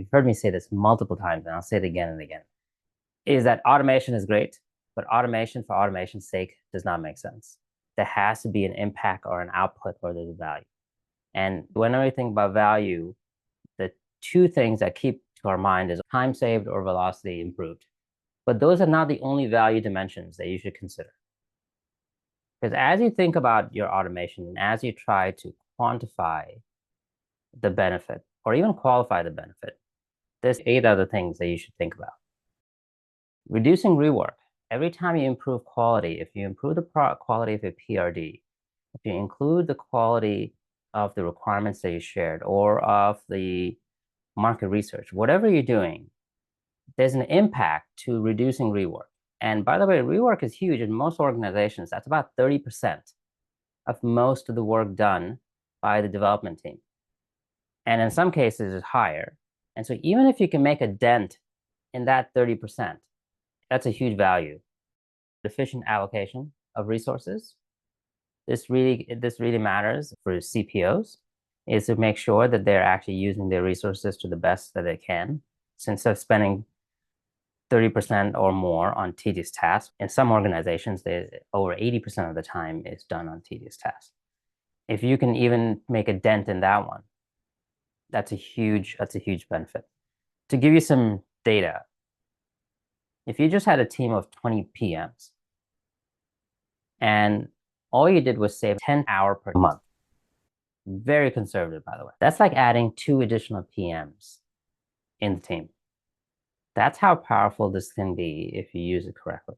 you've heard me say this multiple times, and I'll say it again and again, is that automation is great, but automation for automation's sake does not make sense. There has to be an impact or an output where there's a value. And whenever we think about value, the two things that keep to our mind is time saved or velocity improved. But those are not the only value dimensions that you should consider. Because as you think about your automation and as you try to quantify the benefit or even qualify the benefit, there's 8 other things that you should think about. Reducing rework. Every time you improve quality, if you improve the quality of your PRD, if you include the quality of the requirements that you shared or of the market research, whatever you're doing, there's an impact to reducing rework. And by the way, rework is huge in most organizations. That's about 30% of most of the work done by the development team. And in some cases, it's higher. And so even if you can make a dent in that 30%, that's a huge value. Efficient allocation of resources. This really matters for CPOs, is to make sure that they're actually using their resources to the best that they can. So instead of spending 30% or more on tedious tasks, in some organizations, over 80% of the time is done on tedious tasks. If you can even make a dent in that one, that's a huge benefit. To give you some data, if you just had a team of 20 PMs and all you did was save 10 hours per month, very conservative, by the way, that's like adding 2 additional PMs in the team. That's how powerful this can be if you use it correctly.